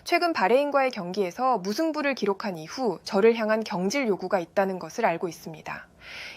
최근 바레인과의 경기에서 무승부를 기록한 이후 저를 향한 경질 요구가 있다는 것을 알고 있습니다.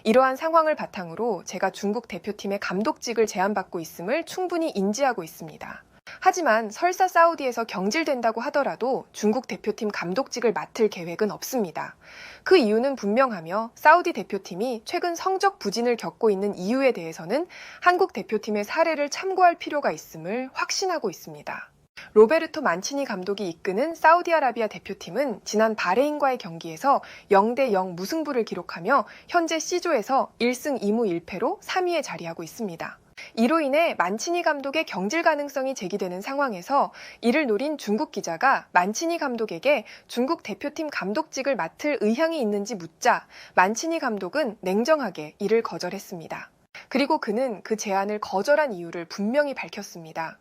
이러한 상황을 바탕으로 제가 중국 대표팀의 감독직을 제안받고 있음을 충분히 인지하고 있습니다. 하지만 설사 사우디에서 경질된다고 하더라도 중국 대표팀 감독직을 맡을 계획은 없습니다. 그 이유는 분명하며 사우디 대표팀이 최근 성적 부진을 겪고 있는 이유에 대해서는 한국 대표팀의 사례를 참고할 필요가 있음을 확신하고 있습니다. 로베르토 만치니 감독이 이끄는 사우디아라비아 대표팀은 지난 바레인과의 경기에서 0대0 무승부를 기록하며 현재 C조에서 1승 2무 1패로 3위에 자리하고 있습니다. 이로 인해 만치니 감독의 경질 가능성이 제기되는 상황에서 이를 노린 중국 기자가 만치니 감독에게 중국 대표팀 감독직을 맡을 의향이 있는지 묻자 만치니 감독은 냉정하게 이를 거절했습니다. 그리고 그는 그 제안을 거절한 이유를 분명히 밝혔습니다.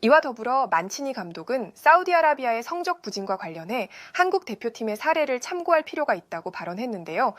이와 더불어 만치니 감독은 사우디아라비아의 성적 부진과 관련해 한국 대표팀의 사례를 참고할 필요가 있다고 발언했는데요.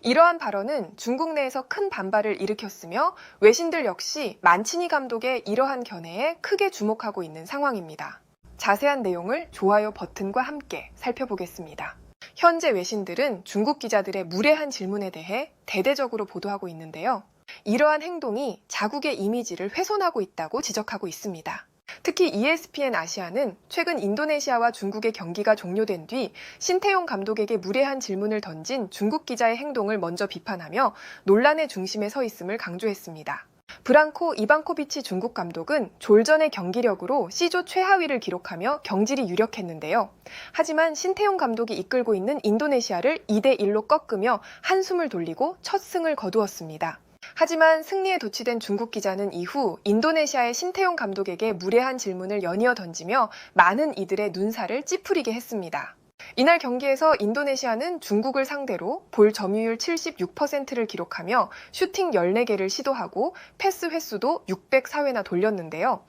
이러한 발언은 중국 내에서 큰 반발을 일으켰으며 외신들 역시 만치니 감독의 이러한 견해에 크게 주목하고 있는 상황입니다. 자세한 내용을 좋아요 버튼과 함께 살펴보겠습니다. 현재 외신들은 중국 기자들의 무례한 질문에 대해 대대적으로 보도하고 있는데요. 이러한 행동이 자국의 이미지를 훼손하고 있다고 지적하고 있습니다. 특히 ESPN 아시아는 최근 인도네시아와 중국의 경기가 종료된 뒤 신태용 감독에게 무례한 질문을 던진 중국 기자의 행동을 먼저 비판하며 논란의 중심에 서 있음을 강조했습니다. 브랑코 이방코비치 중국 감독은 졸전의 경기력으로 C조 최하위를 기록하며 경질이 유력했는데요. 하지만 신태용 감독이 이끌고 있는 인도네시아를 2대1로 꺾으며 한숨을 돌리고 첫 승을 거두었습니다. 하지만 승리에 도취된 중국 기자는 이후 인도네시아의 신태용 감독에게 무례한 질문을 연이어 던지며 많은 이들의 눈살을 찌푸리게 했습니다. 이날 경기에서 인도네시아는 중국을 상대로 볼 점유율 76%를 기록하며 슈팅 14개를 시도하고 패스 횟수도 604회나 돌렸는데요.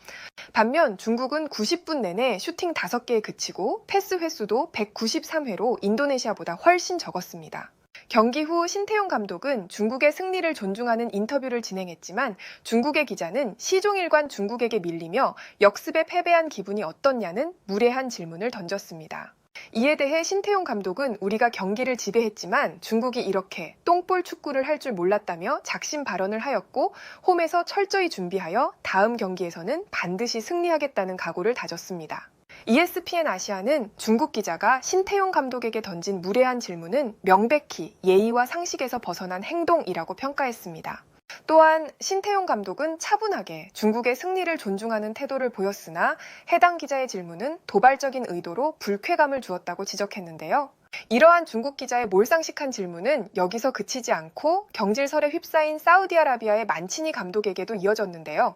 반면 중국은 90분 내내 슈팅 5개에 그치고 패스 횟수도 193회로 인도네시아보다 훨씬 적었습니다. 경기 후 신태용 감독은 중국의 승리를 존중하는 인터뷰를 진행했지만 중국의 기자는 시종일관 중국에게 밀리며 역습에 패배한 기분이 어떻냐는 무례한 질문을 던졌습니다. 이에 대해 신태용 감독은 우리가 경기를 지배했지만 중국이 이렇게 똥볼 축구를 할 줄 몰랐다며 작심 발언을 하였고 홈에서 철저히 준비하여 다음 경기에서는 반드시 승리하겠다는 각오를 다졌습니다. ESPN 아시아는 중국 기자가 신태용 감독에게 던진 무례한 질문은 명백히 예의와 상식에서 벗어난 행동이라고 평가했습니다. 또한 신태용 감독은 차분하게 중국의 승리를 존중하는 태도를 보였으나 해당 기자의 질문은 도발적인 의도로 불쾌감을 주었다고 지적했는데요. 이러한 중국 기자의 몰상식한 질문은 여기서 그치지 않고 경질설에 휩싸인 사우디아라비아의 만치니 감독에게도 이어졌는데요.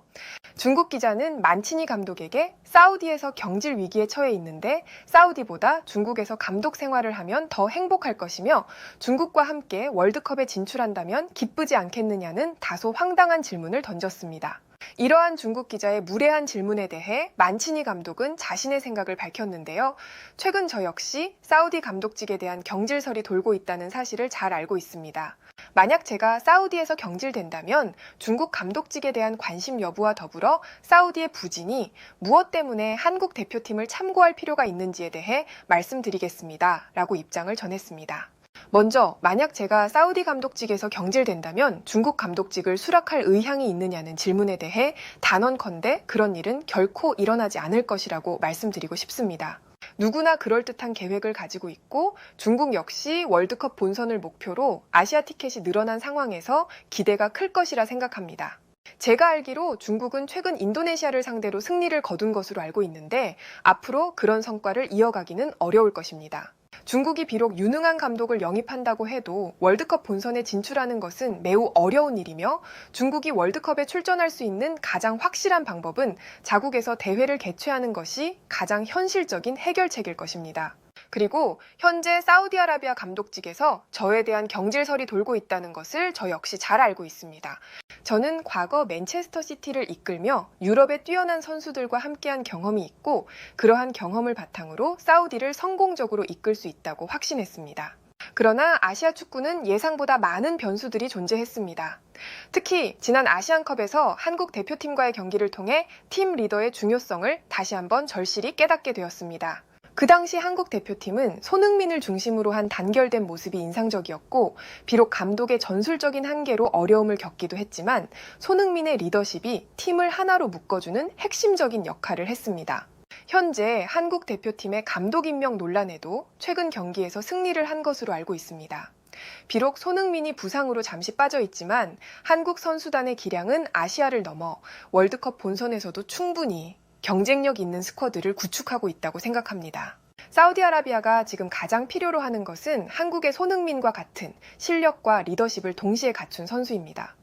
중국 기자는 만치니 감독에게 사우디에서 경질 위기에 처해 있는데 사우디보다 중국에서 감독 생활을 하면 더 행복할 것이며 중국과 함께 월드컵에 진출한다면 기쁘지 않겠느냐는 다소 황당한 질문을 던졌습니다. 이러한 중국 기자의 무례한 질문에 대해 만치니 감독은 자신의 생각을 밝혔는데요. 최근 저 역시 사우디 감독직에 대한 경질설이 돌고 있다는 사실을 잘 알고 있습니다. 만약 제가 사우디에서 경질된다면 중국 감독직에 대한 관심 여부와 더불어 사우디의 부진이 무엇 때문에 한국 대표팀을 참고할 필요가 있는지에 대해 말씀드리겠습니다. 라고 입장을 전했습니다. 먼저 만약 제가 사우디 감독직에서 경질된다면 중국 감독직을 수락할 의향이 있느냐는 질문에 대해 단언컨대 그런 일은 결코 일어나지 않을 것이라고 말씀드리고 싶습니다. 누구나 그럴듯한 계획을 가지고 있고 중국 역시 월드컵 본선을 목표로 아시아 티켓이 늘어난 상황에서 기대가 클 것이라 생각합니다. 제가 알기로 중국은 최근 인도네시아를 상대로 승리를 거둔 것으로 알고 있는데 앞으로 그런 성과를 이어가기는 어려울 것입니다. 중국이 비록 유능한 감독을 영입한다고 해도 월드컵 본선에 진출하는 것은 매우 어려운 일이며 중국이 월드컵에 출전할 수 있는 가장 확실한 방법은 자국에서 대회를 개최하는 것이 가장 현실적인 해결책일 것입니다. 그리고 현재 사우디아라비아 감독직에서 저에 대한 경질설이 돌고 있다는 것을 저 역시 잘 알고 있습니다. 저는 과거 맨체스터 시티를 이끌며 유럽의 뛰어난 선수들과 함께한 경험이 있고 그러한 경험을 바탕으로 사우디를 성공적으로 이끌 수 있다고 확신했습니다. 그러나 아시아 축구는 예상보다 많은 변수들이 존재했습니다. 특히 지난 아시안컵에서 한국 대표팀과의 경기를 통해 팀 리더의 중요성을 다시 한번 절실히 깨닫게 되었습니다. 그 당시 한국 대표팀은 손흥민을 중심으로 한 단결된 모습이 인상적이었고, 비록 감독의 전술적인 한계로 어려움을 겪기도 했지만 손흥민의 리더십이 팀을 하나로 묶어주는 핵심적인 역할을 했습니다. 현재 한국 대표팀의 감독 임명 논란에도 최근 경기에서 승리를 한 것으로 알고 있습니다. 비록 손흥민이 부상으로 잠시 빠져 있지만 한국 선수단의 기량은 아시아를 넘어 월드컵 본선에서도 충분히 경쟁력 있는 스쿼드를 구축하고 있다고 생각합니다. 사우디아라비아가 지금 가장 필요로 하는 것은 한국의 손흥민과 같은 실력과 리더십을 동시에 갖춘 선수입니다.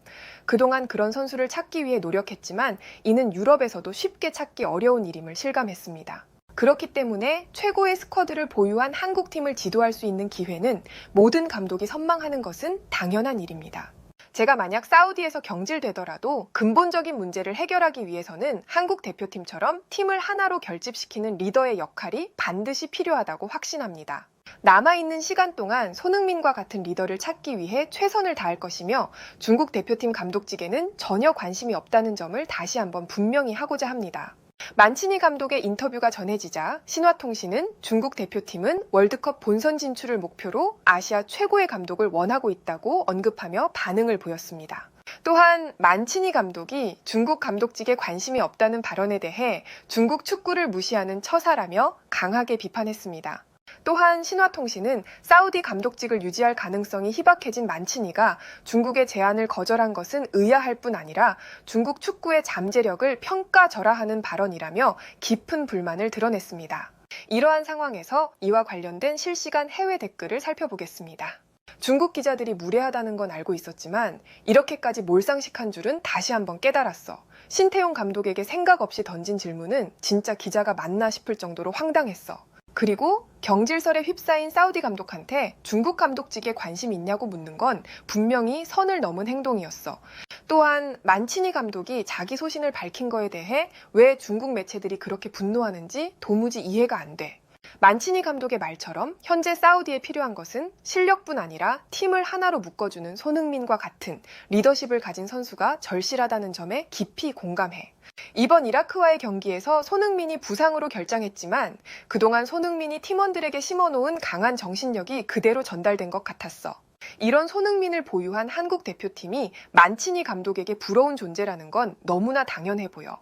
그동안 그런 선수를 찾기 위해 노력했지만 이는 유럽에서도 쉽게 찾기 어려운 일임을 실감했습니다. 그렇기 때문에 최고의 스쿼드를 보유한 한국팀을 지도할 수 있는 기회는 모든 감독이 선망하는 것은 당연한 일입니다. 제가 만약 사우디에서 경질되더라도 근본적인 문제를 해결하기 위해서는 한국 대표팀처럼 팀을 하나로 결집시키는 리더의 역할이 반드시 필요하다고 확신합니다. 남아있는 시간 동안 손흥민과 같은 리더를 찾기 위해 최선을 다할 것이며 중국 대표팀 감독직에는 전혀 관심이 없다는 점을 다시 한번 분명히 하고자 합니다. 만치니 감독의 인터뷰가 전해지자 신화통신은 중국 대표팀은 월드컵 본선 진출을 목표로 아시아 최고의 감독을 원하고 있다고 언급하며 반응을 보였습니다. 또한 만치니 감독이 중국 감독직에 관심이 없다는 발언에 대해 중국 축구를 무시하는 처사라며 강하게 비판했습니다. 또한 신화통신은 사우디 감독직을 유지할 가능성이 희박해진 만치니가 중국의 제안을 거절한 것은 의아할 뿐 아니라 중국 축구의 잠재력을 평가절하하는 발언이라며 깊은 불만을 드러냈습니다. 이러한 상황에서 이와 관련된 실시간 해외 댓글을 살펴보겠습니다. 중국 기자들이 무례하다는 건 알고 있었지만 이렇게까지 몰상식한 줄은 다시 한번 깨달았어. 신태용 감독에게 생각 없이 던진 질문은 진짜 기자가 맞나 싶을 정도로 황당했어. 그리고 경질설에 휩싸인 사우디 감독한테 중국 감독직에 관심이 있냐고 묻는 건 분명히 선을 넘은 행동이었어. 또한 만치니 감독이 자기 소신을 밝힌 거에 대해 왜 중국 매체들이 그렇게 분노하는지 도무지 이해가 안 돼. 만치니 감독의 말처럼 현재 사우디에 필요한 것은 실력뿐 아니라 팀을 하나로 묶어주는 손흥민과 같은 리더십을 가진 선수가 절실하다는 점에 깊이 공감해. 이번 이라크와의 경기에서 손흥민이 부상으로 결장했지만 그동안 손흥민이 팀원들에게 심어놓은 강한 정신력이 그대로 전달된 것 같았어. 이런 손흥민을 보유한 한국 대표팀이 만치니 감독에게 부러운 존재라는 건 너무나 당연해 보여.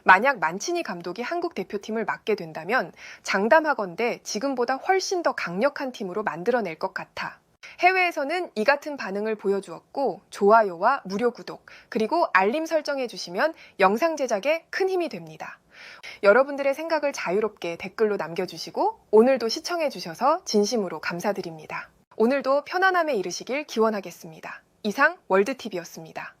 만약 만치니 감독이 한국 대표팀을 맡게 된다면 장담하건대 지금보다 훨씬 더 강력한 팀으로 만들어낼 것 같아. 해외에서는 이 같은 반응을 보여주었고 좋아요와 무료 구독 그리고 알림 설정해 주시면 영상 제작에 큰 힘이 됩니다. 여러분들의 생각을 자유롭게 댓글로 남겨주시고 오늘도 시청해 주셔서 진심으로 감사드립니다. 오늘도 편안함에 이르시길 기원하겠습니다. 이상 월드TV였습니다.